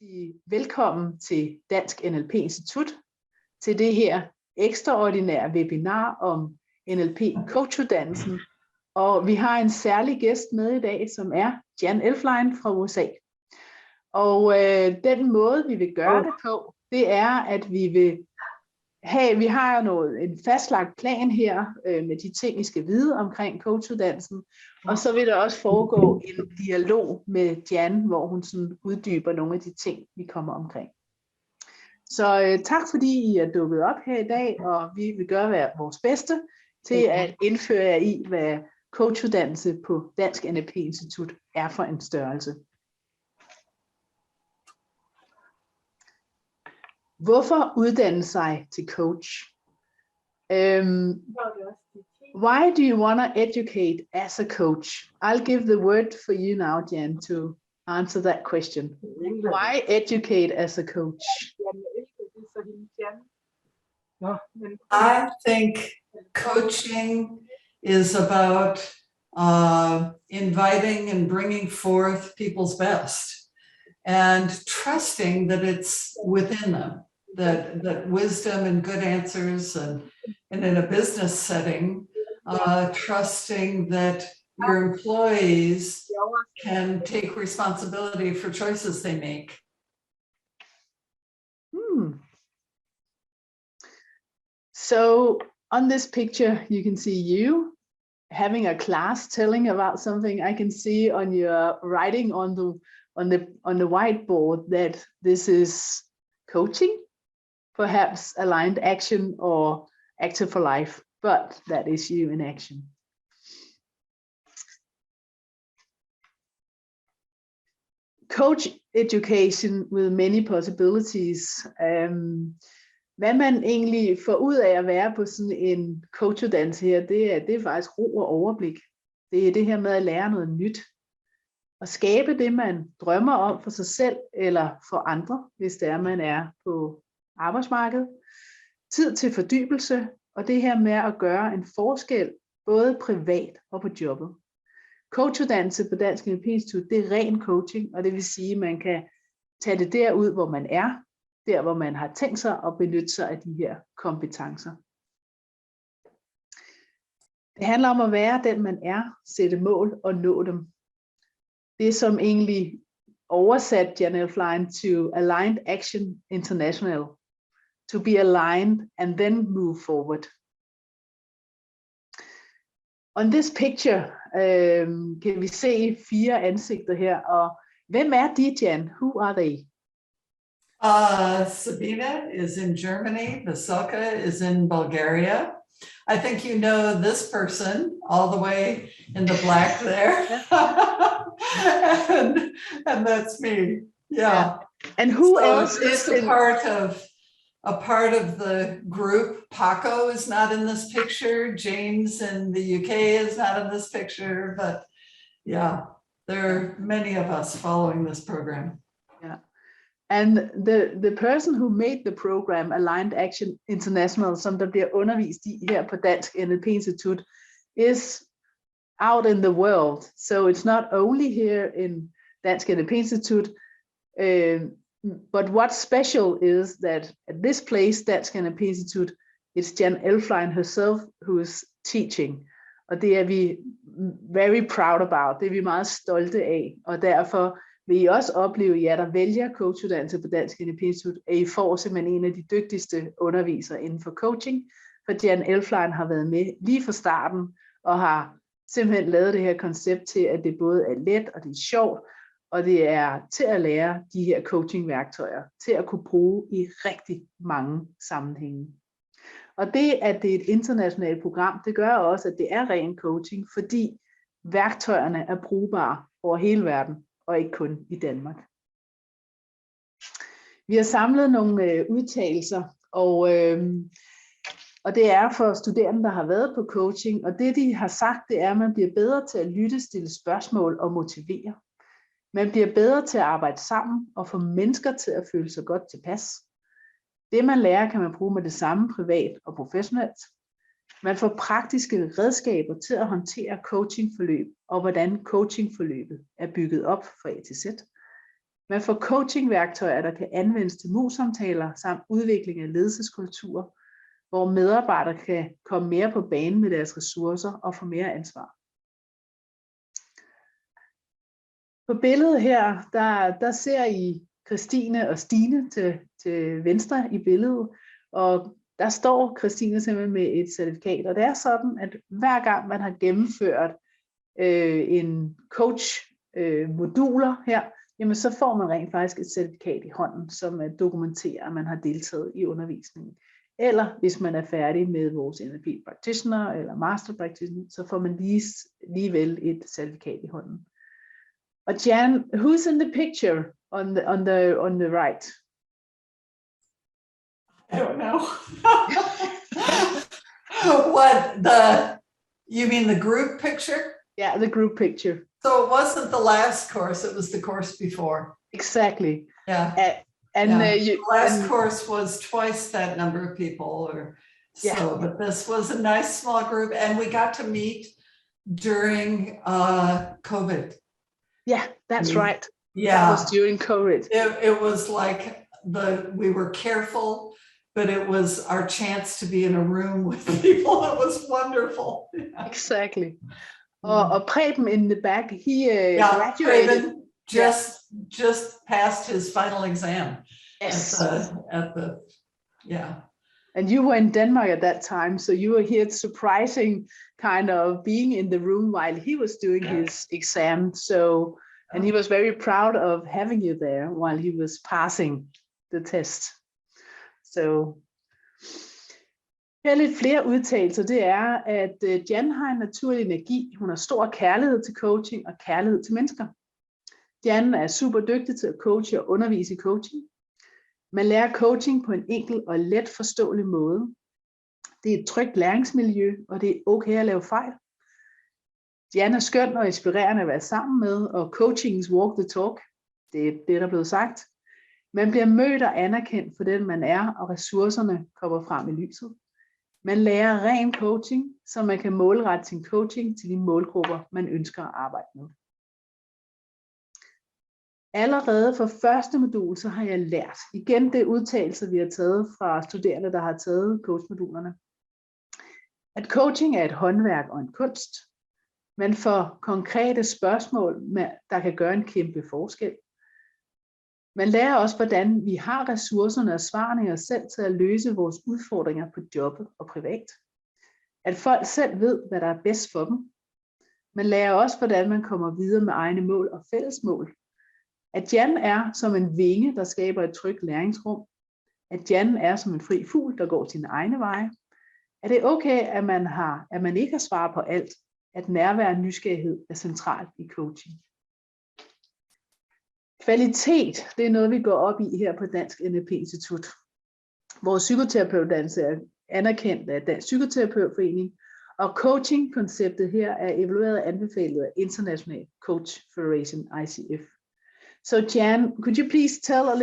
sige velkommen til Dansk NLP Institut, til det her ekstraordinære webinar om NLP coachuddannelsen. Og vi har en særlig gæst med i dag, som er Jan Elfline fra USA. Og den måde, vi vil gøre det på, det er, at vi har jo en fastlagt plan her med de ting, vi skal vide omkring coachuddannelsen. Og så vil der også foregå en dialog med Jan, hvor hun sådan uddyber nogle af de ting, vi kommer omkring. Så tak fordi I er dukket op her i dag, og vi vil gøre vores bedste til at indføre jer i, hvad coachuddannelse på Dansk NLP Institut er for en størrelse. Hvorfor uddanne sig til coach? Why do you want to educate as a coach? I'll give the word for you now, Jan, to answer that question. Why educate as a coach? I think coaching is about inviting and bringing forth people's best and trusting that it's within them. That wisdom and good answers, and in a business setting, trusting that your employees can take responsibility for choices they make. So on this picture, you can see you having a class telling about something. I can see on your writing on the whiteboard that this is coaching. Perhaps aligned action or active for life, but that is you in action. Coach education with many possibilities. Hvad man egentlig får ud af at være på sådan en coachuddannelse her, det er faktisk ro og overblik. Det er det her med at lære noget nyt. Og skabe det, man drømmer om for sig selv eller for andre, hvis det er, man er på arbejdsmarkedet. Tid til fordybelse, og det her med at gøre en forskel, både privat og på jobbet. Coachuddannelse på Dansk NLP Institut, det er ren coaching, og det vil sige, at man kan tage det derud, hvor man er, der hvor man har tænkt sig at benytte sig af de her kompetencer. Det handler om at være den, man er, sætte mål og nå dem. Det som egentlig oversat Jan Elfline to Aligned Action International. To be aligned and then move forward. On this picture kan vi se 4 ansigter her, og hvem er de, Jan? Who are they? Sabina is in Germany. Vasilka is in Bulgaria. I think you know this person all the way in the black there. and that's me. Yeah. And who else is a part of the group? Paco is not in this picture. James in the UK is not in this picture, but yeah, there are many of us following this program. Yeah. And the person who made the program, Aligned Action International, som der bliver undervist i her på Dansk NLP Institut, is out in the world. So it's not only here in Dansk NLP Institut, but what's special is that at this place, Dansk NLP Institut, it's Jan Elfline herself who is teaching. Og det er vi very proud about. Det er vi meget stolte af. Og derfor vil I også opleve, jer der vælger coachuddannelse på Dansk NLP Institut, at I får simpelthen en af de dygtigste undervisere inden for coaching. For Jan Elfline har været med lige fra starten, og har simpelthen lavet det her koncept til, at det både er let, og det er sjovt, og det er til at lære de her coachingværktøjer, til at kunne bruge i rigtig mange sammenhænge. Og det, at det er et internationalt program, det gør også, at det er ren coaching, fordi værktøjerne er brugbare over hele verden, og ikke kun i Danmark. Vi har samlet nogle udtalelser, og det er for studerende, der har været på coaching, og det de har sagt, det er, at man bliver bedre til at lytte, stille spørgsmål og motivere. Man bliver bedre til at arbejde sammen og få mennesker til at føle sig godt tilpas. Det man lærer, kan man bruge med det samme privat og professionelt. Man får praktiske redskaber til at håndtere coachingforløb og hvordan coachingforløbet er bygget op fra A til Z. Man får coachingværktøjer, der kan anvendes til mus-samtaler samt udvikling af ledelseskultur, hvor medarbejdere kan komme mere på banen med deres ressourcer og få mere ansvar. På billedet her, der ser I Christine og Stine til venstre i billedet, og der står Christine simpelthen med et certifikat, og det er sådan, at hver gang man har gennemført en coach-moduler her, jamen så får man rent faktisk et certifikat i hånden, som dokumenterer, at man har deltaget i undervisningen. Eller hvis man er færdig med vores NLP practitioner eller master practitioner, så får man ligevel et certifikat i hånden. Og Jan, who's in the picture on the right? I don't know. You mean the group picture? Yeah, the group picture. So it wasn't the last course, it was the course before. Exactly. Yeah. The last course was twice that number of people or so, but this was a nice small group, and we got to meet during COVID. Yeah, that's right. Yeah. That was during COVID. It was like we were careful, but it was our chance to be in a room with people. It was wonderful. Yeah. Exactly. Og Preben in the back, he graduated. Preben just passed his final exam. Yes. At the And you were in Denmark at that time, so you were here surprising, kind of being in the room while he was doing his exam. So, and he was very proud of having you there while he was passing the test. Så her er lidt flere udtalelser. Det er, at Jan har en naturlig energi. Hun har stor kærlighed til coaching og kærlighed til mennesker. Jan er super dygtig til at coache og undervise i coaching. Man lærer coaching på en enkel og let forståelig måde. Det er et trygt læringsmiljø, og det er okay at lave fejl. Jan er skøn og inspirerende at være sammen med, og coachings walk the talk. Det er det, der er blevet sagt. Man bliver mødt og anerkendt for den, man er, og ressourcerne kommer frem i lyset. Man lærer ren coaching, så man kan målrette sin coaching til de målgrupper, man ønsker at arbejde med. Allerede for første modul, så har jeg lært, igen det udtalelse, vi har taget fra studerende, der har taget coachmodulerne, at coaching er et håndværk og en kunst. Man får konkrete spørgsmål, der kan gøre en kæmpe forskel. Man lærer også, hvordan vi har ressourcerne og svarene i os selv til at løse vores udfordringer på jobbet og privat. At folk selv ved, hvad der er bedst for dem. Man lærer også, hvordan man kommer videre med egne mål og fælles mål. At Jan er som en vinge, der skaber et trygt læringsrum. At Jan er som en fri fugl, der går sine egne veje. At det er okay, at man ikke har svar på alt. At nærvær og nysgerrighed er centralt i coaching. Kvalitet, det er noget, vi går op i her på Dansk NLP Institut. Vores psykoterapeutuddannelse er anerkendt af Dansk Psykoterapeutforening, og coaching-konceptet her er evalueret og anbefalet af International Coach Federation, ICF. So Jan, could you please tell a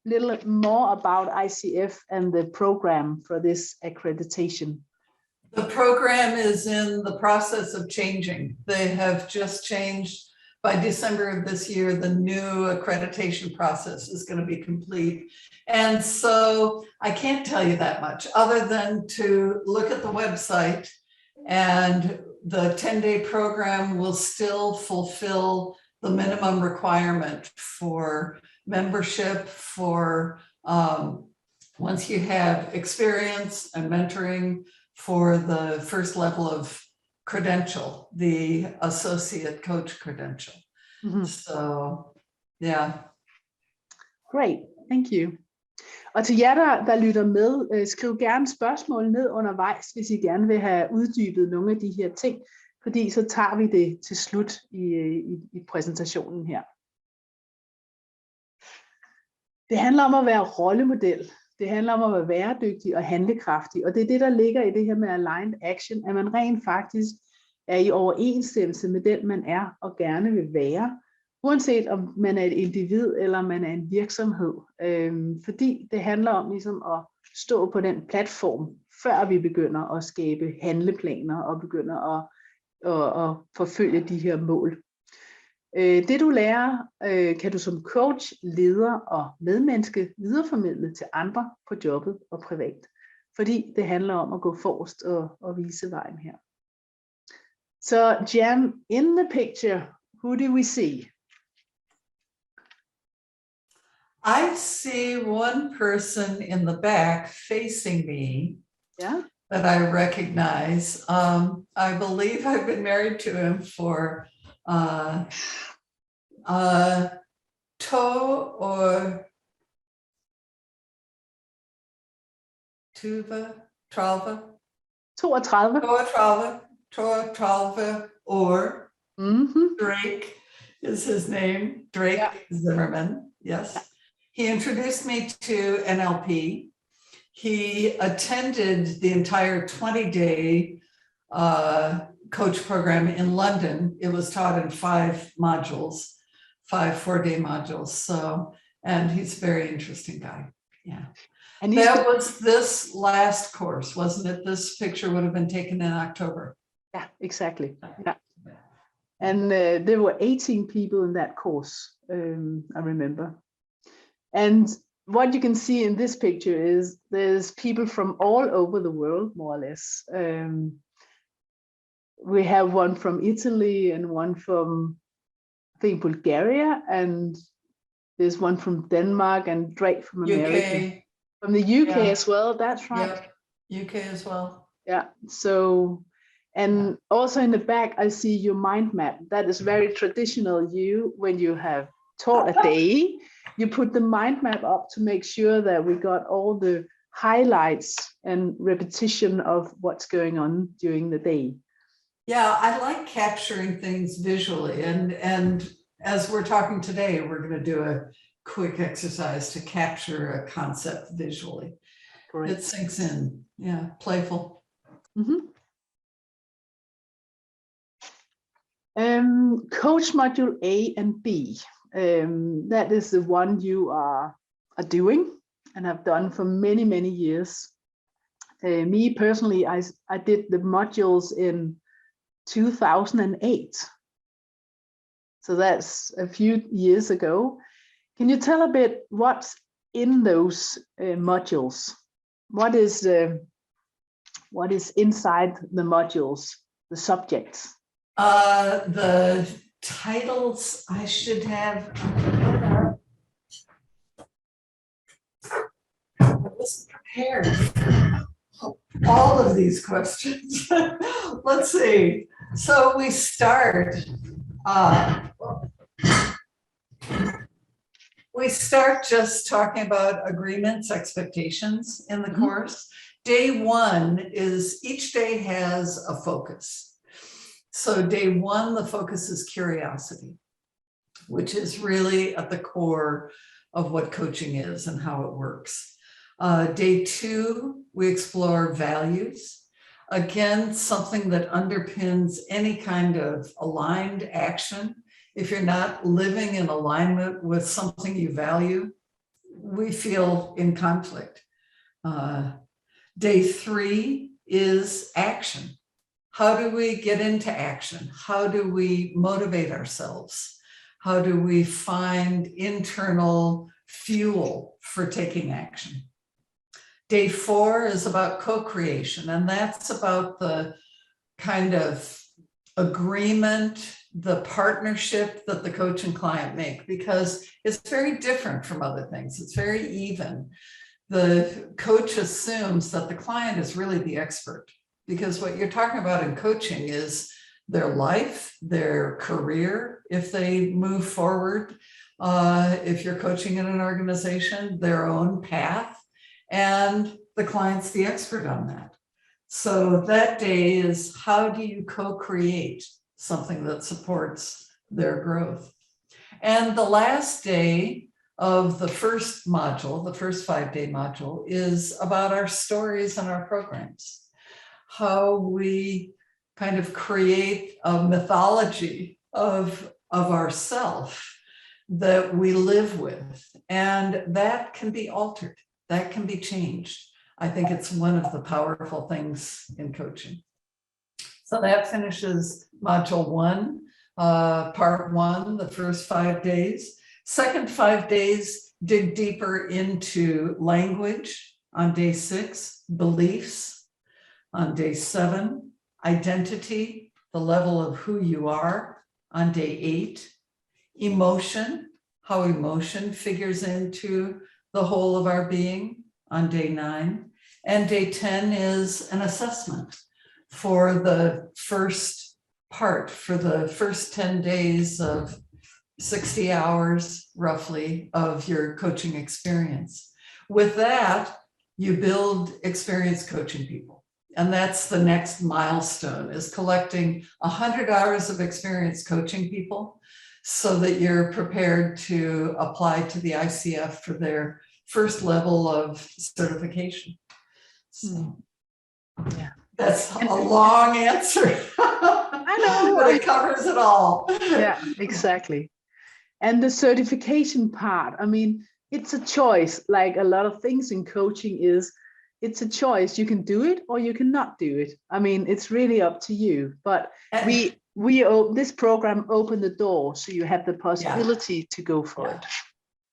little more about ICF and the program for this accreditation? The program is in the process of changing. They have just changed. By December of this year, the new accreditation process is going to be complete. And so I can't tell you that much other than to look at the website, and the 10-day program will still fulfill the minimum requirement for membership for once you have experience and mentoring for the first level of credential, the associate coach credential. Mm-hmm. So, yeah. Great, thank you. Og til jer, der lytter med, skriv gerne spørgsmål ned undervejs, hvis I gerne vil have uddybet nogle af de her ting, fordi så tager vi det til slut i præsentationen her. Det handler om at være rollemodel. Det handler om at være væredygtig og handlekraftig, og det er det, der ligger i det her med aligned action, at man rent faktisk er i overensstemmelse med den, man er og gerne vil være, uanset om man er et individ eller man er en virksomhed. Fordi det handler om ligesom at stå på den platform, før vi begynder at skabe handleplaner og begynder at forfølge de her mål. Det du lærer, kan du som coach, leder og medmenneske videreformidle til andre på jobbet og privat. Fordi det handler om at gå forrest og vise vejen her. Så Jan, in the picture, who do we see? I see one person in the back facing me. Yeah. That I recognize. I believe I've been married to him for Tralva, or Drake is his name, Drake Zimmerman, yes. He introduced me to NLP. He attended the entire 20-day coach program in London. It was taught in 5 modules, 5 4-day modules. So, and he's a very interesting guy. Yeah. And that was this last course, wasn't it? This picture would have been taken in October. Yeah, exactly. Yeah. And there were 18 people in that course, I remember. And what you can see in this picture is there's people from all over the world, more or less. We have one from Italy and one from, I think, Bulgaria, and there's one from Denmark and Drake from America. UK. From the UK as well, that's right. Yeah. UK as well. Yeah, so, and also in the back, I see your mind map. That is very traditional when you have taught a day. You put the mind map up to make sure that we got all the highlights and repetition of what's going on during the day. Yeah, I like capturing things visually. And as we're talking today, we're going to do a quick exercise to capture a concept visually. Great. It sinks in. Yeah, playful. Coach module A and B. That is the one you are doing and have done for many, many years. Me personally, I did the modules in 2008. So that's a few years ago. Can you tell a bit what's in those modules? What is inside the modules, the subjects? The titles I should have. I wasn't prepared for all of these questions. Let's see. So we start. We start just talking about agreements, expectations in the course. Day 1 is each day has a focus. So day 1, the focus is curiosity, which is really at the core of what coaching is and how it works. Day 2, we explore values. Again, something that underpins any kind of aligned action. If you're not living in alignment with something you value, we feel in conflict. Day 3 is action. How do we get into action? How do we motivate ourselves? How do we find internal fuel for taking action? Day 4 is about co-creation, and that's about the kind of agreement, the partnership that the coach and client make, because it's very different from other things. It's very even. The coach assumes that the client is really the expert, because what you're talking about in coaching is their life, their career, if they move forward, if you're coaching in an organization, their own path, and the client's the expert on that. So that day is, how do you co-create something that supports their growth? And the last day of the first module, the first 5-day module, is about our stories and our programs. How we kind of create a mythology of ourself that we live with. And that can be altered. That can be changed. I think it's one of the powerful things in coaching. So that finishes module 1. Part 1, the first 5 days. Second 5 days, dig deeper into language on day 6, beliefs on day 7, identity, the level of who you are on day 8, emotion, how emotion figures into the whole of our being on day 9, and day 10 is an assessment for the first part, for the first 10 days of 60 hours roughly of your coaching experience. With that, you build experience coaching people. And that's the next milestone, is collecting 100 hours of experience coaching people so that you're prepared to apply to the ICF for their first level of certification. So yeah, that's a long answer. I know, but it covers it all. Yeah, exactly. And the certification part, I mean, it's a choice. Like a lot of things in coaching is, it's a choice. You can do it or you cannot do it. I mean, it's really up to you. But this program opened the door, so you have the possibility to go for it.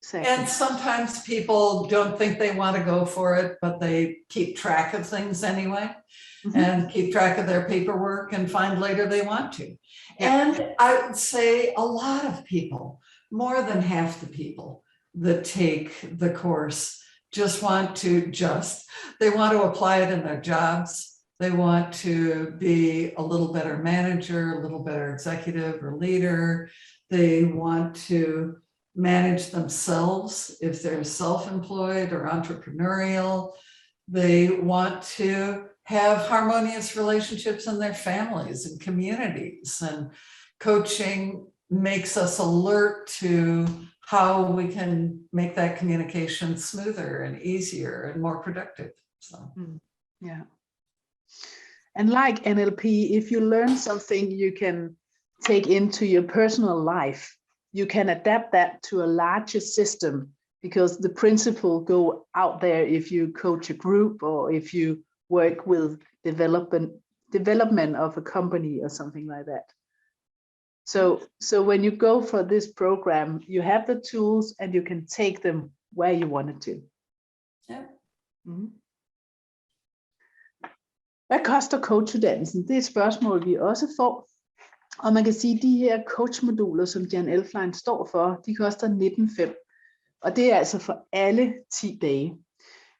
Exactly. And sometimes people don't think they want to go for it, but they keep track of things anyway, and keep track of their paperwork and find later they want to. And I would say a lot of people, more than half the people that take the course, just want to they want to apply it in their jobs. They want to be a little better manager, a little better executive or leader. They want to manage themselves if they're self-employed or entrepreneurial. They want to have harmonious relationships in their families and communities. And coaching makes us alert to how we can make that communication smoother and easier and more productive. So yeah. And like NLP, if you learn something you can take into your personal life, you can adapt that to a larger system, because the principle go out there if you coach a group or if you work with development of a company or something like that. So when you go for this program, you have the tools and you can take them where you wanted to. Ja. Hvad koster coachuddannelsen? Det er et spørgsmål, vi også får. Og man kan sige, at de her coachmoduler, som Jan Elfline står for, de koster 19,5. Og det er altså for alle 10 dage.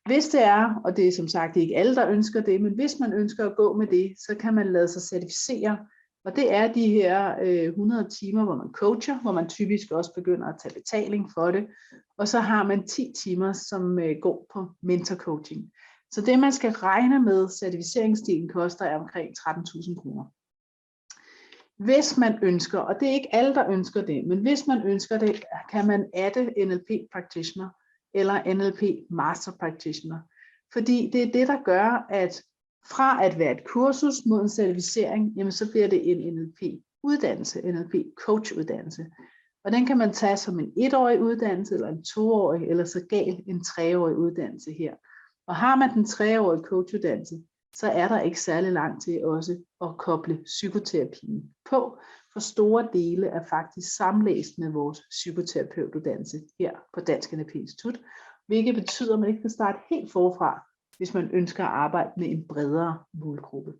Hvis det er, og det er som sagt ikke alle, der ønsker det, men hvis man ønsker at gå med det, så kan man lade sig certificere. Og det er de her 100 timer, hvor man coacher, hvor man typisk også begynder at tage betaling for det. Og så har man 10 timer, som går på mentorcoaching. Så det, man skal regne med, certificeringsdelen koster, er omkring 13.000 kroner. Hvis man ønsker, og det er ikke alle, der ønsker det, men hvis man ønsker det, kan man adde NLP Practitioner eller NLP Master Practitioner. Fordi det er det, der gør, at fra at være et kursus mod en certificering, jamen så bliver det en NLP-uddannelse, NLP-coach-uddannelse. Og den kan man tage som en 1-årig uddannelse, eller en 2-årig, eller så galt en 3-årig uddannelse her. Og har man den 3-årige coachuddannelse, så er der ikke særlig langt til også at koble psykoterapien på, for store dele er faktisk samlæst med vores psykoterapeutuddannelse her på Dansk NLP Institut, hvilket betyder, at man ikke kan starte helt forfra, hvis man ønsker at arbejde med en bredere målgruppe.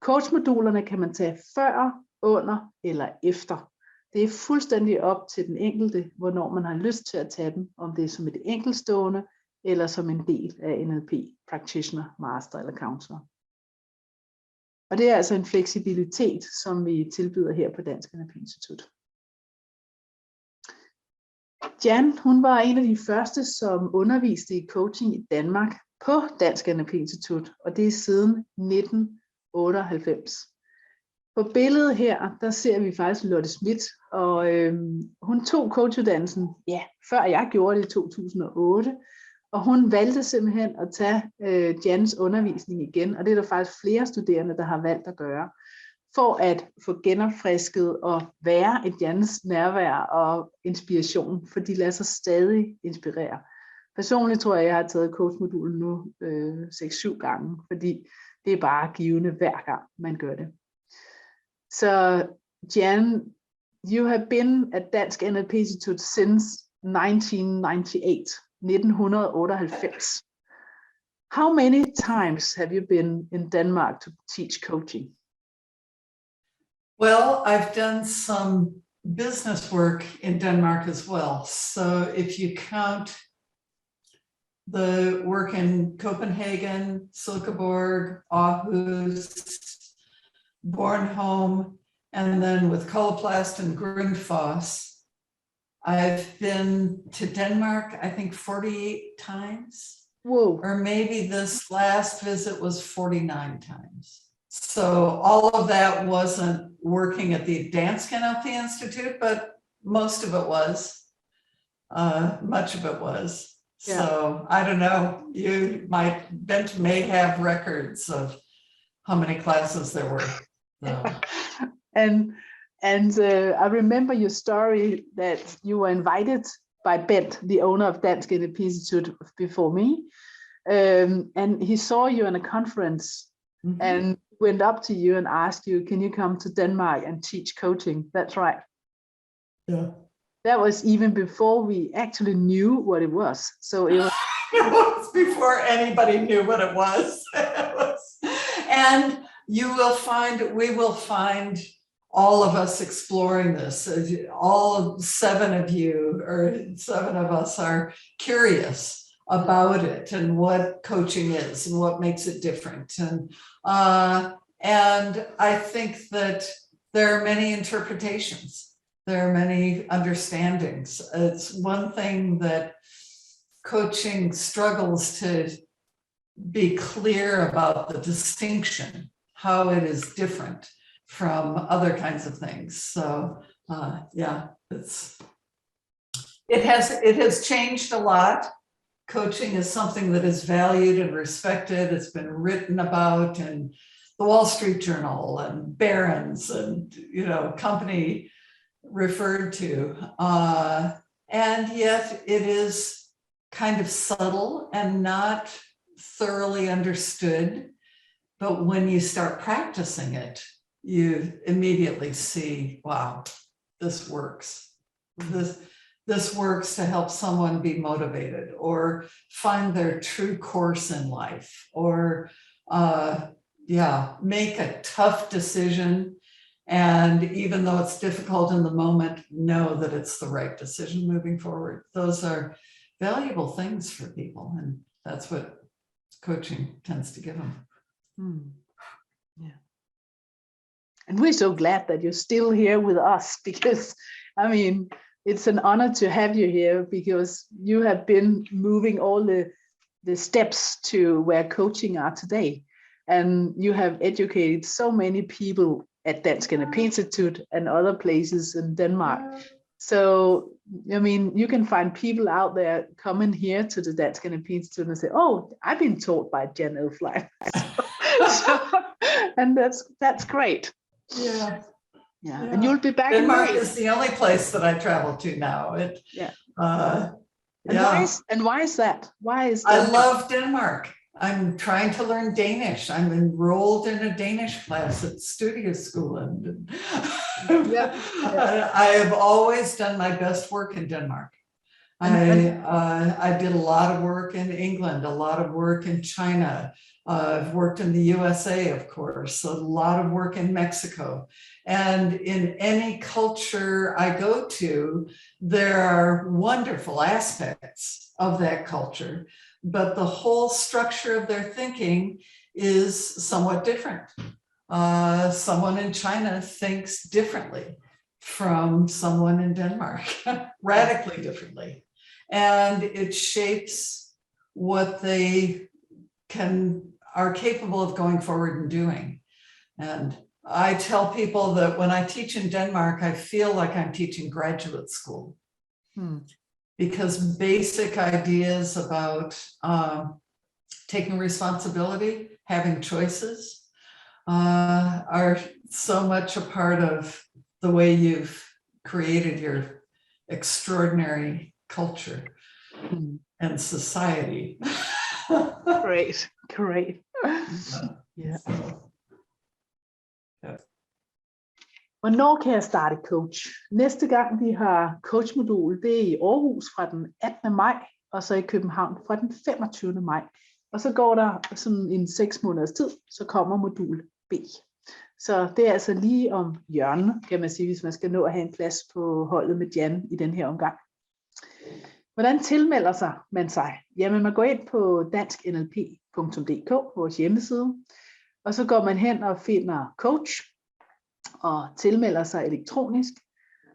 Coachmodulerne kan man tage før, under eller efter. Det er fuldstændig op til den enkelte, hvornår man har lyst til at tage dem, om det er som et enkeltstående, eller som en del af NLP Practitioner, Master eller Counselor. Og det er altså en fleksibilitet, som vi tilbyder her på Dansk NLP Institut. Jan, hun var en af de første, som underviste i coaching i Danmark på Dansk NLP Institut, og det er siden 1998. På billedet her, der ser vi faktisk Lotte Schmidt, og hun tog coachuddannelsen, før jeg gjorde det i 2008, og hun valgte simpelthen at tage Jans undervisning igen, og det er der faktisk flere studerende, der har valgt at gøre, for at få genopfrisket og være et Jans nærvær og inspiration, for de lader sig stadig inspirere. Personligt tror jeg har taget coachmodulen nu 6-7 gange, fordi det er bare givende hver gang man gør det. Så Jan, you have been at Dansk NLP Institute since 1998, 1998. How many times have you been in Denmark to teach coaching? Well, I've done some business work in Denmark as well. So if you count the work in Copenhagen, Silkeborg, Aarhus, Bornholm, and then with Coloplast and Grundfos, I've been to Denmark, I think 48 times. Whoa. Or maybe this last visit was 49 times. So all of that wasn't working at the Dansk NLP Institute, but most of it was. Much of it was. Yeah. So I don't know, Bent may have records of how many classes there were. So. And I remember your story that you were invited by Bent, the owner of Dansk NLP Institute before me. And he saw you in a conference and went up to you and asked you, can you come to Denmark and teach coaching? That's right. Yeah. That was even before we actually knew what it was. So it was, it was before anybody knew what it was. And we will find all of us exploring this. All 7 of you, or 7 of us, are curious about it and what coaching is and what makes it different. And I think that there are many interpretations. There are many understandings. It's one thing that coaching struggles to be clear about the distinction, how it is different from other kinds of things. So yeah, it has changed a lot. Coaching is something that is valued and respected. It's been written about in the Wall Street Journal and Barron's and, company referred to. And yet it is kind of subtle and not thoroughly understood. But when you start practicing it, you immediately see, wow, this works. This works to help someone be motivated or find their true course in life, or make a tough decision. And even though it's difficult in the moment, know that it's the right decision moving forward. Those are valuable things for people. And that's what coaching tends to give them. Yeah. And we're so glad that you're still here with us, because, I mean, it's an honor to have you here, because you have been moving all the steps to where coaching are today. And you have educated so many people at Dansk NLP Institute and other places in Denmark. So, I mean, you can find people out there coming here to the Dansk NLP Institute and say, oh, I've been taught by Jan Elfline. And that's great. Yeah. Yeah. And you'll be back. Denmark is the only place that I travel to now. Why is that? Why is Denmark? I love Denmark. I'm trying to learn Danish. I'm enrolled in a Danish class at studio school. And I have always done my best work in Denmark. I did a lot of work in England, a lot of work in China. I've worked in the USA, of course, a lot of work in Mexico. And in any culture I go to, there are wonderful aspects of that culture, but the whole structure of their thinking is somewhat different. Someone in China thinks differently from someone in Denmark, radically differently. And it shapes what they are capable of going forward and doing. And I tell people that when I teach in Denmark, I feel like I'm teaching graduate school. Because basic ideas about taking responsibility, having choices, are so much a part of the way you've created your extraordinary culture and society. Great. Yeah. Hvornår kan jeg starte coach? Næste gang vi har coachmodul, det er i Aarhus fra den 18. maj, og så i København fra den 25. maj. Og så går der sådan en 6 måneders tid, så kommer modul B. Så det er altså lige om hjørnet, kan man sige, hvis man skal nå at have en plads på holdet med Jan i den her omgang. Hvordan tilmelder man sig? Jamen man går ind på dansksnlp.dk, vores hjemmeside, og så går man hen og finder coach, og tilmelder sig elektronisk.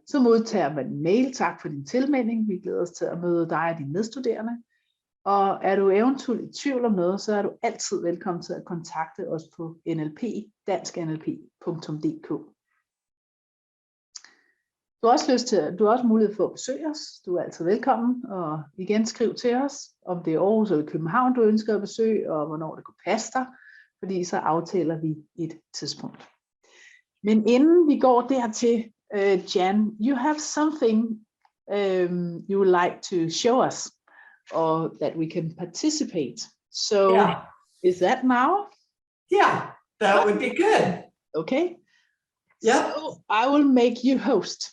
Så modtager man en mail, tak for din tilmelding, vi glæder os til at møde dig og dine medstuderende. Og er du eventuelt i tvivl om noget, så er du altid velkommen til at kontakte os på dansksnlp.dk. Du har også mulighed for at besøge os. Du er altid velkommen, og igen skriv til os, om det er Aarhus eller København, du ønsker at besøge, og hvornår det kunne passe dig, fordi så aftaler vi et tidspunkt. Men inden vi går dertil, Jan, you have something you would like to show us, or that we can participate. So Yeah. Is that now? Yeah, that would be good. Okay. Yep. So I will make you host.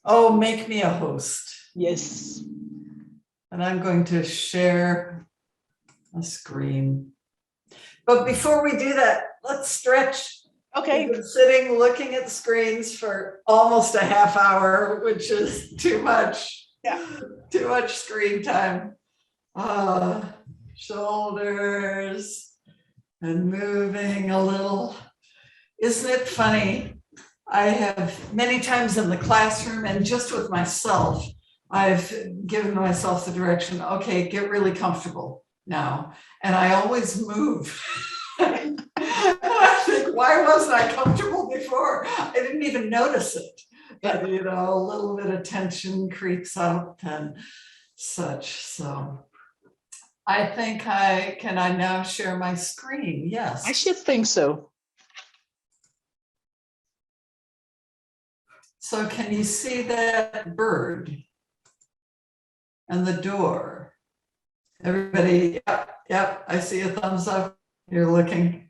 Oh, make me a host. Yes. And I'm going to share a screen. But before we do that, let's stretch. Okay. We've been sitting looking at screens for almost a half hour, which is too much. Yeah. Too much screen time. Shoulders and moving a little. Isn't it funny? I have many times in the classroom and just with myself, I've given myself the direction, okay, get really comfortable now. And I always move. And I think, why wasn't I comfortable before? I didn't even notice it. But, you know, a little bit of tension creeps up and such. So I think can I now share my screen? Yes. I should think so. So can you see that bird and the door? Everybody, yep, I see a thumbs up. You're looking.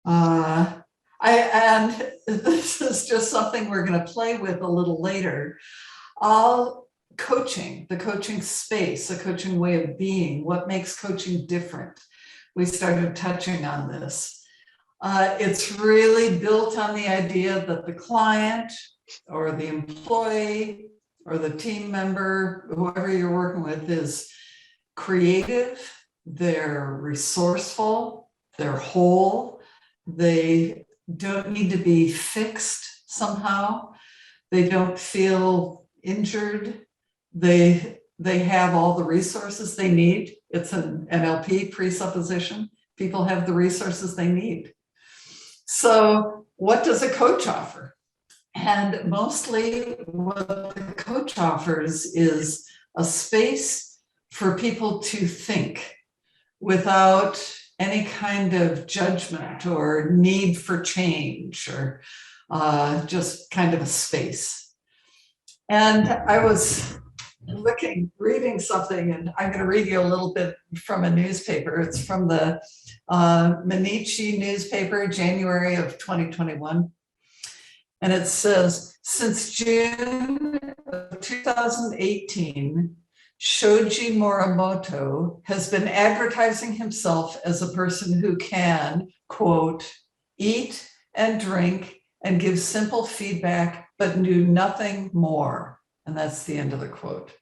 And this is just something we're going to play with a little later. Coaching, the coaching space, the coaching way of being, what makes coaching different? We started touching on this. It's really built on the idea that the client or the employee or the team member, whoever you're working with, is creative, they're resourceful, they're whole, they don't need to be fixed somehow, they don't feel injured, they have all the resources they need. It's an NLP presupposition. People have the resources they need. So what does a coach offer? And mostly what the coach offers is a space for people to think without any kind of judgment or need for change, or just kind of a space. And I was reading something, and I'm going to read you a little bit from a newspaper. It's from the Mainichi newspaper, January of 2021. And it says, since June of 2018, Shoji Morimoto has been advertising himself as a person who can, quote, eat and drink and give simple feedback, but do nothing more. And that's the end of the quote.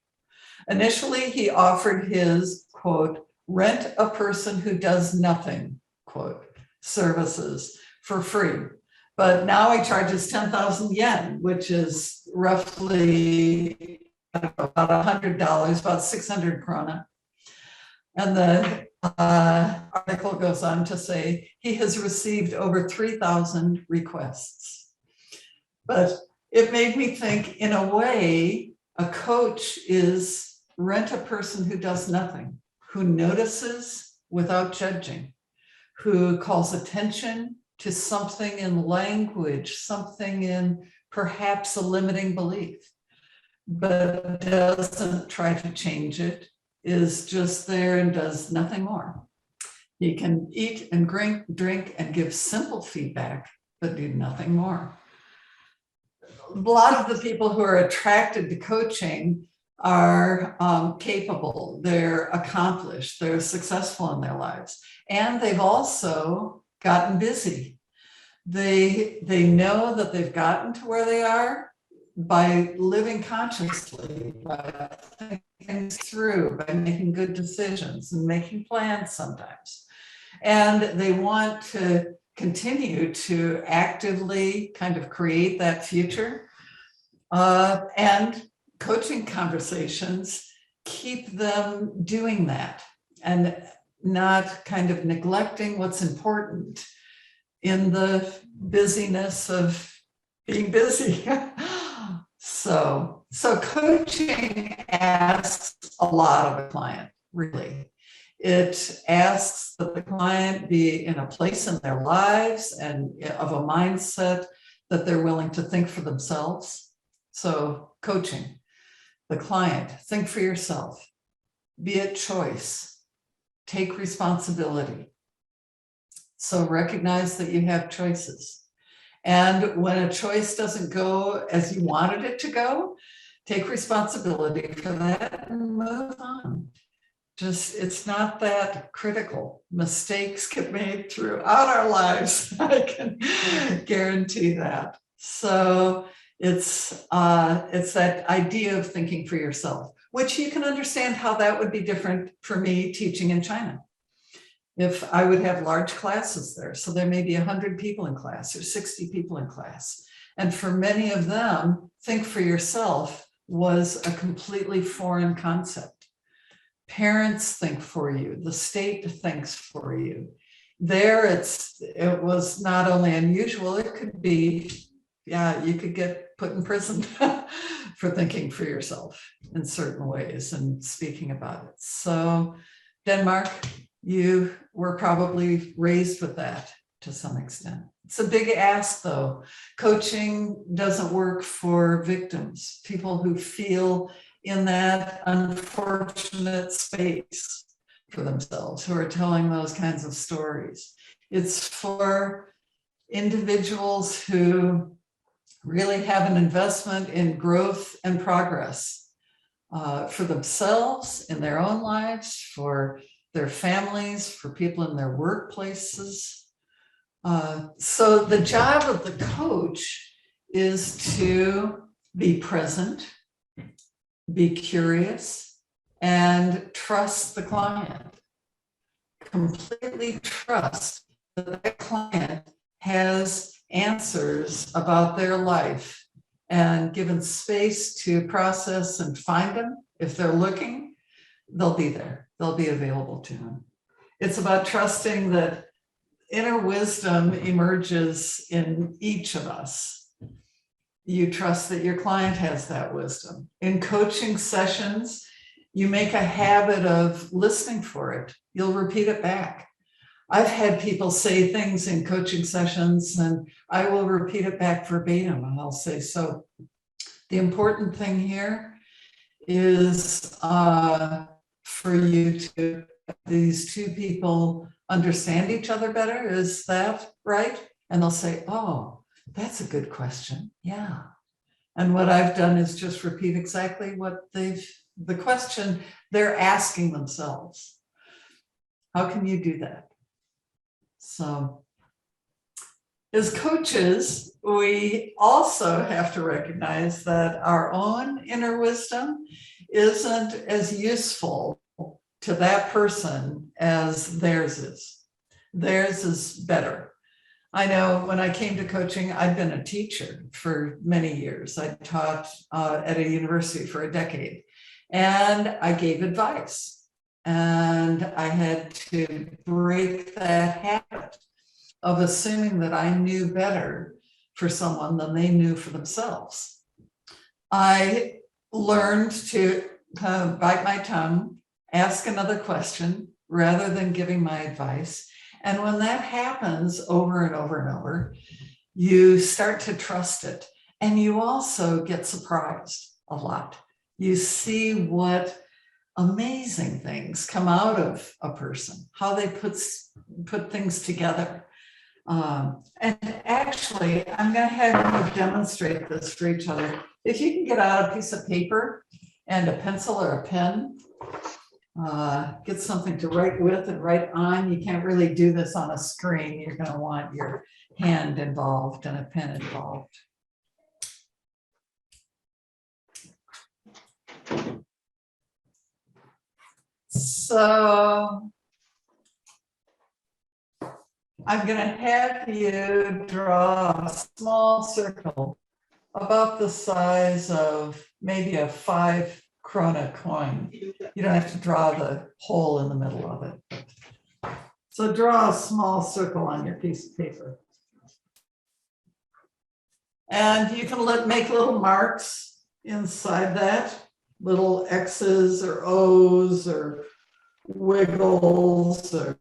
Initially, he offered his, quote, rent a person who does nothing, quote, services for free. But now he charges 10,000 yen, which is roughly about $100, about 600 krona. And the article goes on to say he has received over 3,000 requests. But it made me think, in a way, a coach is rent a person who does nothing, who notices without judging, who calls attention to something in language, something in perhaps a limiting belief, but doesn't try to change it, is just there and does nothing more. He can eat and drink and give simple feedback, but do nothing more. lot of the people who are attracted to coaching are capable, they're accomplished, they're successful in their lives, and they've also gotten busy. They know that they've gotten to where they are by living consciously, by thinking things through, by making good decisions and making plans sometimes. And they want to continue to actively kind of create that future. And coaching conversations keep them doing that and not kind of neglecting what's important in the busyness of being busy. So coaching asks a lot of a client, really. It asks that the client be in a place in their lives and of a mindset that they're willing to think for themselves. So coaching the client, think for yourself, be at choice, take responsibility. So recognize that you have choices. And when a choice doesn't go as you wanted it to go, take responsibility for that and move on. Just, it's not that critical. Mistakes get made throughout our lives. I can guarantee that. So it's that idea of thinking for yourself, which you can understand how that would be different for me teaching in China. If I would have large classes there, so there may be 100 people in class or 60 people in class. And for many of them, think for yourself was a completely foreign concept. Parents think for you, the state thinks for you. There, it was not only unusual, it could be, yeah, you could get put in prison for thinking for yourself in certain ways and speaking about it. So Denmark, you were probably raised with that to some extent. It's a big ask though. Coaching doesn't work for victims, people who feel in that unfortunate space for themselves, who are telling those kinds of stories. It's for individuals who really have an investment in growth and progress for themselves, in their own lives, for their families, for people in their workplaces. So the job of the coach is to be present, be curious, and trust the client. Completely trust that the client has answers about their life, and given space to process and find them. If they're looking, they'll be there. They'll be available to them. It's about trusting that inner wisdom emerges in each of us. You trust that your client has that wisdom. In coaching sessions, you make a habit of listening for it. You'll repeat it back. I've had people say things in coaching sessions and I will repeat it back verbatim and I'll say, so the important thing here is for you to, these two people understand each other better. Is that right? And they'll say, oh, that's a good question. Yeah. And what I've done is just repeat exactly what the question they're asking themselves. How can you do that? So as coaches, we also have to recognize that our own inner wisdom isn't as useful to that person as theirs is. Theirs is better. I know when I came to coaching, I'd been a teacher for many years. I taught at a university for a decade, and I gave advice. And I had to break that habit of assuming that I knew better for someone than they knew for themselves. I learned to bite my tongue, ask another question rather than giving my advice. And when that happens over and over and over, you start to trust it. And you also get surprised a lot. You see what amazing things come out of a person, how they put things together. And actually, I'm going to have you demonstrate this for each other. If you can get out a piece of paper and a pencil or a pen, get something to write with and write on. You can't really do this on a screen. You're going to want your hand involved and a pen involved. So I'm going to have you draw a small circle about the size of maybe a 5 krona coin. You don't have to draw the hole in the middle of it. So draw a small circle on your piece of paper. And you can make little marks inside that, little X's or O's or wiggles or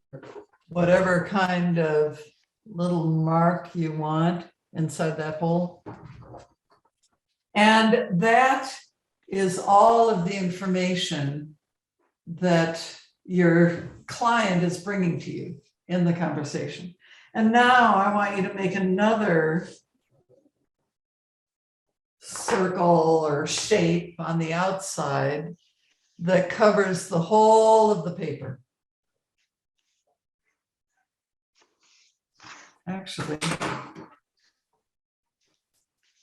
whatever kind of little mark you want inside that hole. And that is all of the information that your client is bringing to you in the conversation. And now I want you to make another circle or shape on the outside that covers the whole of the paper. Actually,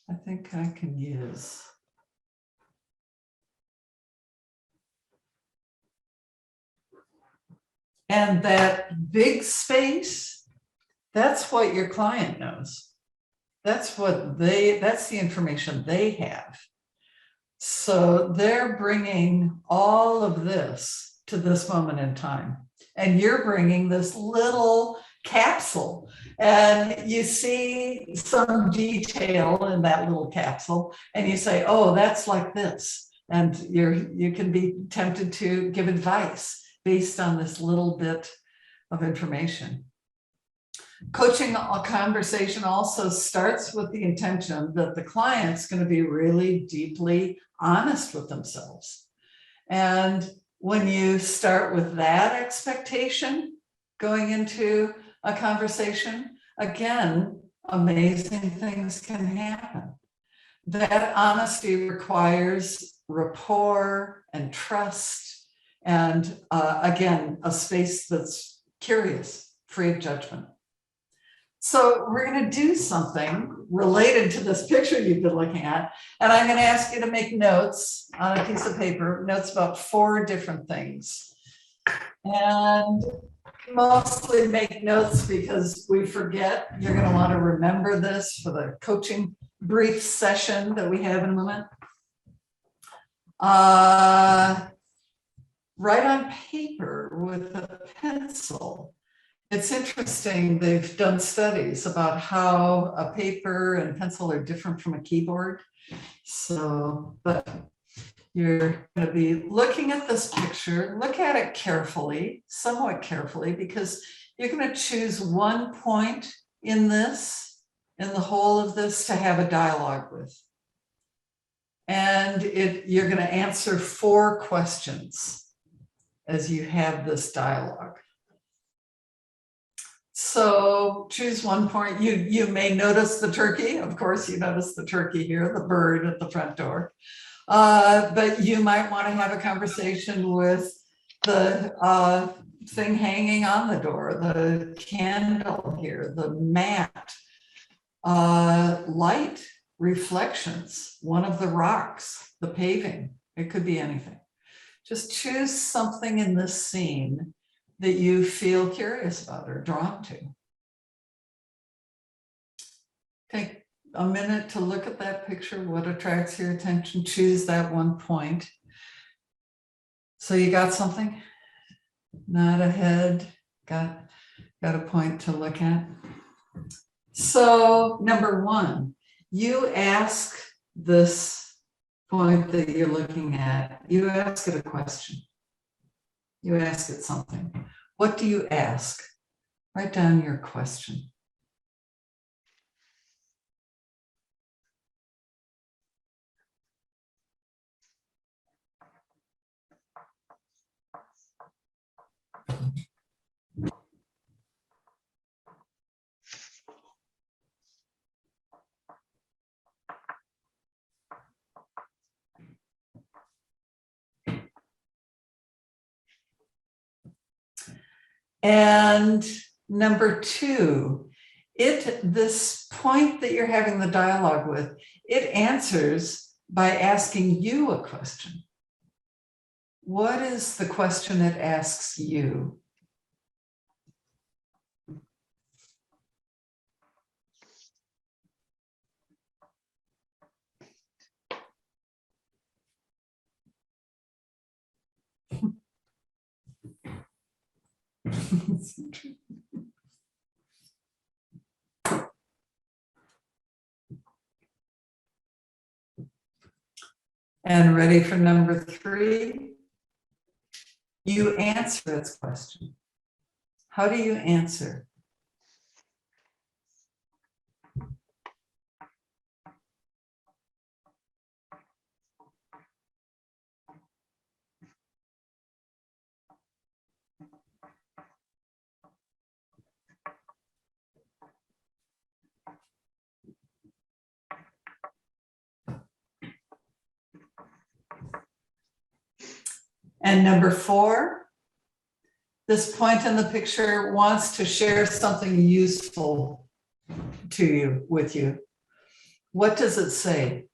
I think I can use. And that big space, that's what your client knows. That's the information they have. So they're bringing all of this to this moment in time. And you're bringing this little capsule. And you see some detail in that little capsule. And you say, oh, that's like this. And you can be tempted to give advice based on this little bit of information. Coaching a conversation also starts with the intention that the client's going to be really deeply honest with themselves. And when you start with that expectation going into a conversation, again, amazing things can happen. That honesty requires rapport and trust, and again, a space that's curious, free of judgment. So we're going to do something related to this picture you've been looking at, and I'm going to ask you to make notes on a piece of paper, notes about 4 different things. And mostly make notes because we forget. You're going to want to remember this for the coaching brief session that we have in a moment. Write on paper with a pencil. It's interesting, they've done studies about how a paper and pencil are different from a keyboard. So, but you're going to be looking at this picture, look at it carefully, somewhat carefully, because you're going to choose one point in this, in the whole of this, to have a dialogue with. And you're going to answer 4 questions as you have this dialogue. So choose one point. You may notice the turkey. Of course, you notice the turkey here, the bird at the front door. But you might want to have a conversation with the thing hanging on the door, the candle here, the mat, light, reflections, one of the rocks, the paving. It could be anything. Just choose something in this scene that you feel curious about or drawn to. Take a minute to look at that picture. What attracts your attention? Choose that one point. So you got something? Not a head. Got a point to look at. So number 1, you ask this point that you're looking at, you ask it a question. You ask it something. What do you ask? Write down your question. And number 2, this point that you're having the dialogue with, it answers by asking you a question. What is the question it asks you? And ready for number 3? You answer its question. How do you answer? And number 4, this point in the picture wants to share something useful to you, with you. What does it say?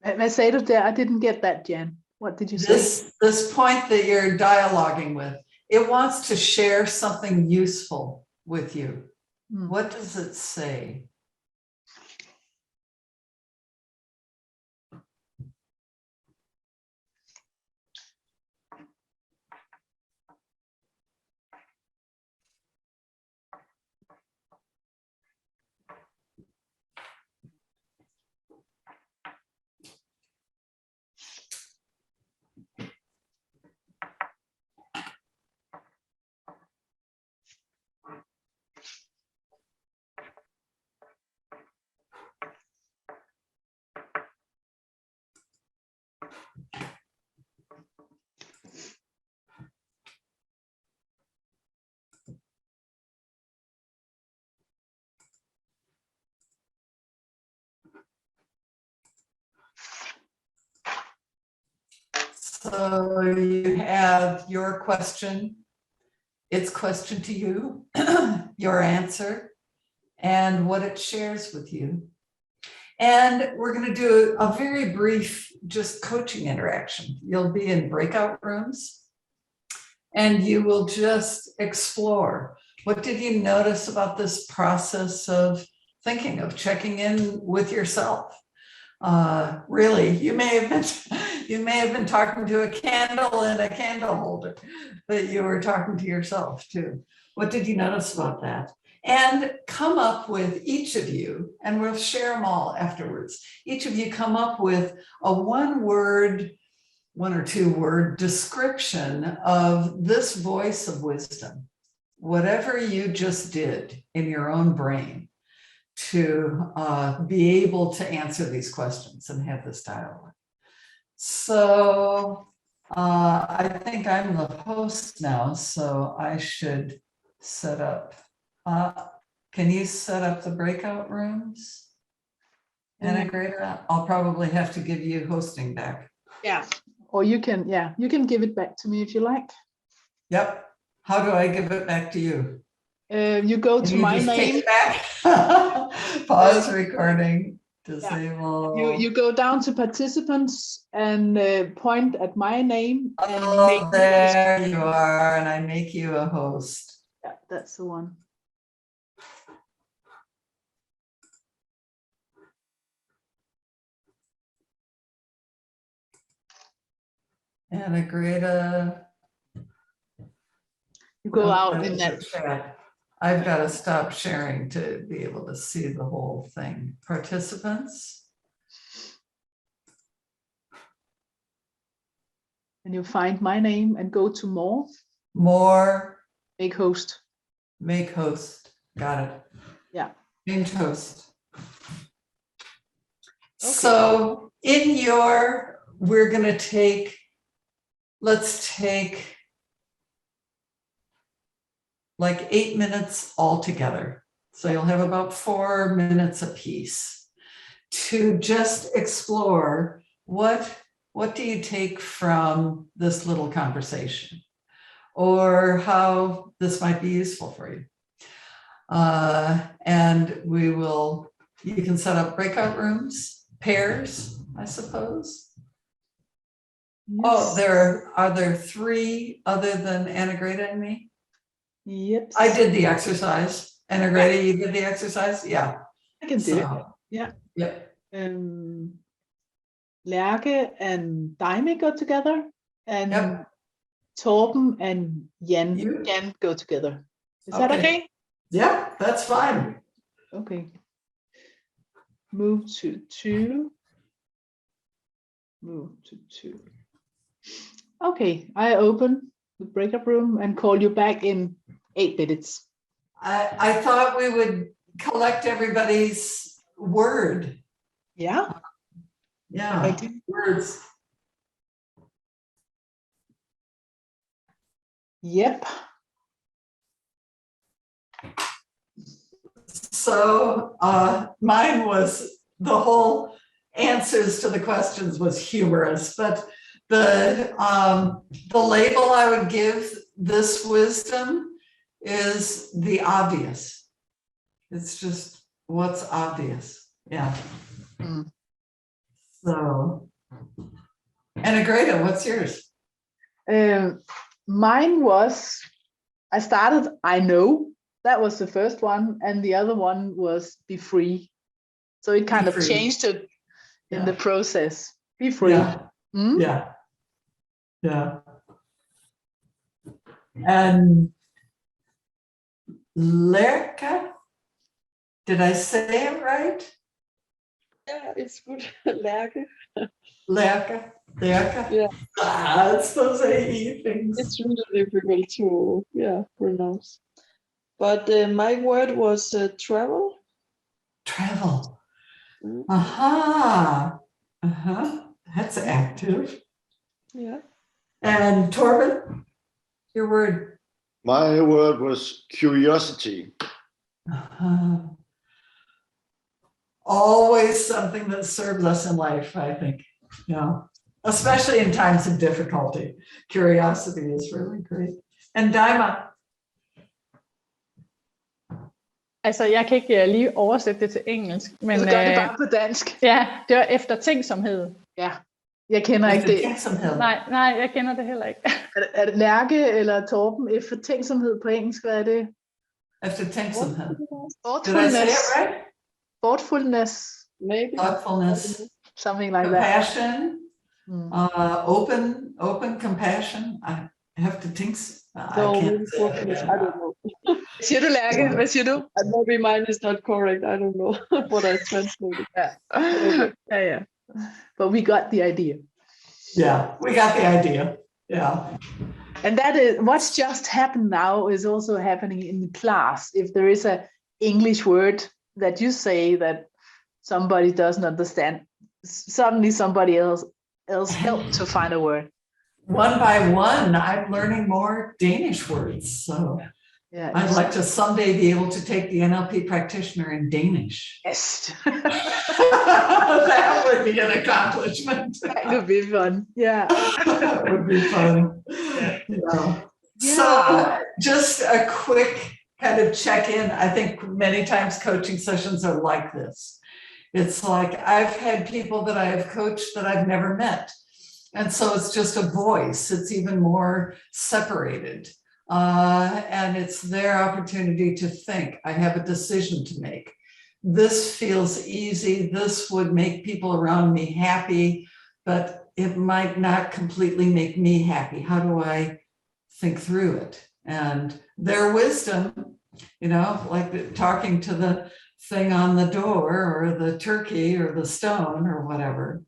Hvad sagde du der? I didn't get that, Jan. What did you say? This point that you're dialoguing with, it wants to share something useful with you. What does it say? So you have your question, its question to you, your answer, and what it shares with you. And we're going to do a very brief, just coaching interaction. You'll be in breakout rooms, and you will just explore. What did you notice about this process of thinking, of checking in with yourself? Really, you may have been talking to a candle in a candle holder, but you were talking to yourself too. What did you notice about that? And come up with, each of you, and we'll share them all afterwards. Each of you come up with a 1 or 2 word description of this voice of wisdom, whatever you just did in your own brain, to be able to answer these questions and have this dialogue. So I think I'm the host now, so I should set up. Can you set up the breakout rooms? Integrator, I'll probably have to give you hosting back. Yeah, or you can give it back to me if you like. Yep. How do I give it back to you? You go to my name. Pause recording. Disable. Yeah. You go down to participants and point at my name. And there you are, and I make you a host. Yeah, that's the one. And a great you go out in that chat. I've got to stop sharing to be able to see the whole thing. Participants. And you find my name and go to more. More. Make host. Make host. Got it. Yeah. Named host. Okay. So in your, we're going to take, let's take like 8 minutes altogether. So you'll have about 4 minutes apiece to just explore what do you take from this little conversation? or how this might be useful for you. And you can set up breakout rooms, pairs, I suppose. Yes. Oh, are there 3 other than Anna Greta and me? Yep. I did the exercise. Anna Greta, you did the exercise? Yeah. I can do it. Yeah. Yep. Lærke and Daime go together, and Yep. Torben and Jan You? can go together. Is that okay? Yeah, that's fine. Okay. Move to 2. Move to 2. Okay, I open the breakup room and call you back in 8 minutes. I thought we would collect everybody's word. Yeah. Yeah, words. Yep. So mine was, the whole answers to the questions was humorous, but the label I would give this wisdom is the obvious. It's just what's obvious. Yeah. Mm. So, Anna Greta, what's yours? Mine was, I started, I know. That was the first one, and the other one was be free. So it kind of changed it in the process. Be free. Yeah. Mm? Yeah. Yeah. And Lerka, did I say it right? Yeah, it's good. Lærke. Lerka. Yeah. It's those AE things. It's really difficult to pronounce. But my word was travel. Travel. Mm. That's active. Yeah. And Torben, your word? My word was curiosity. Always something that serves us in life, I think. Yeah. Especially in times of difficulty. Curiosity is really great. And Daima. Altså, jeg kan ikke lige oversætte det til engelsk, men Så gør det bare på dansk. ja, det var eftertænksomhed. Ja, jeg kender ikke det. Nej, jeg kender det heller ikke. Er det Lærke eller Torben? Eftertænksomhed på engelsk, hvad er det? Eftertænksomhed. Thoughtfulness. Did I say it right? Thoughtfulness. Maybe. Thoughtfulness. Something like that. Compassion. Open compassion. I have to think. I can't say it. I don't know. Hvad siger du, Lærke? Hvad siger du? Maybe mine is not correct. I don't know what I translated. Yeah. But we got the idea. Yeah, we got the idea. Yeah. And that is what's just happened now is also happening in class. If there is a English word that you say that somebody doesn't understand, suddenly somebody else helped to find a word. One by one, I'm learning more Danish words. So yeah, I'd like to someday be able to take the NLP practitioner in Danish. Yes. That would be an accomplishment. That would be fun. Yeah. That would be fun. Yeah. So just a quick kind of check-in. I think many times coaching sessions are like this. It's like I've had people that I have coached that I've never met. And so it's just a voice. It's even more separated. And it's their opportunity to think. I have a decision to make. This feels easy. This would make people around me happy, but it might not completely make me happy. How do I think through it? And their wisdom, you know, like talking to the thing on the door or the turkey or the stone or whatever,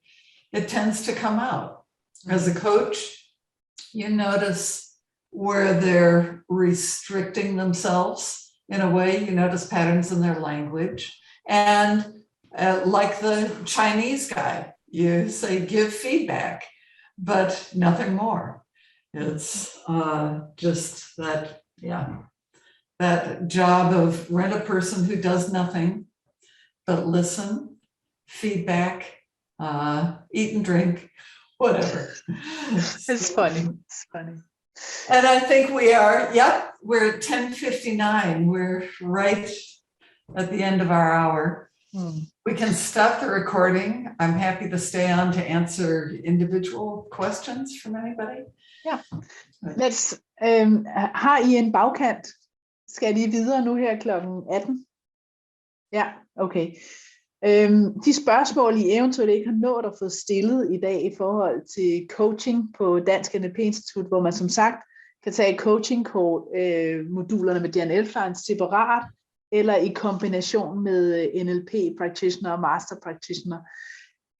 it tends to come out. As a coach, you notice where they're restricting themselves in a way, you notice patterns in their language. And like the Chinese guy, you say, give feedback, but nothing more. It's just that, that job of rent a person who does nothing, but listen, feedback, eat and drink, whatever. It's funny. It's funny. And I think we are, yep, we're at 10:59. We're right at the end of our hour. We can stop the recording. I'm happy to stay on to answer individual questions from anybody. Ja. Har I en bagkant? Skal I videre nu her klokken 18? Ja, okay. De spørgsmål, I eventuelt ikke har nået at få stillet i dag i forhold til coaching på Dansk NLP Institut, hvor man som sagt kan tage coaching-modulerne med Jan Elfline separat, eller i kombination med NLP Practitioner og Master Practitioner,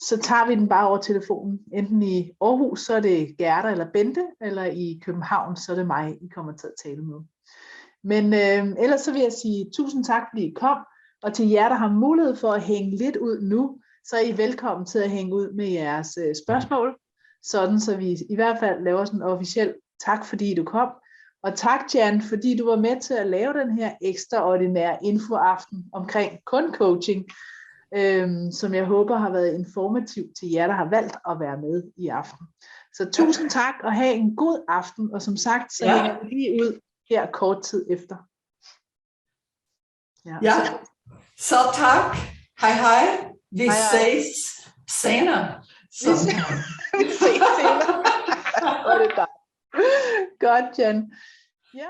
så tager vi den bare over telefonen. Enten i Aarhus, så er det Gerda eller Bente, eller i København, så er det mig, I kommer til at tale med. Men ellers så vil jeg sige tusind tak, fordi I kom, og til jer, der har mulighed for at hænge lidt ud nu, så er I velkommen til at hænge ud med jeres spørgsmål, sådan så vi i hvert fald laver sådan en officiel tak, fordi du kom. Og tak, Jan, fordi du var med til at lave den her ekstraordinære infoaften omkring kun coaching, som jeg håber har været informativ til jer, der har valgt at være med i aften. Så tusind tak, og have en god aften, og som sagt, så hænger vi lige ud her kort tid efter. Ja, så tak. Hej hej. Vi ses senere. Vi ses senere. Godt, Jan. Ja.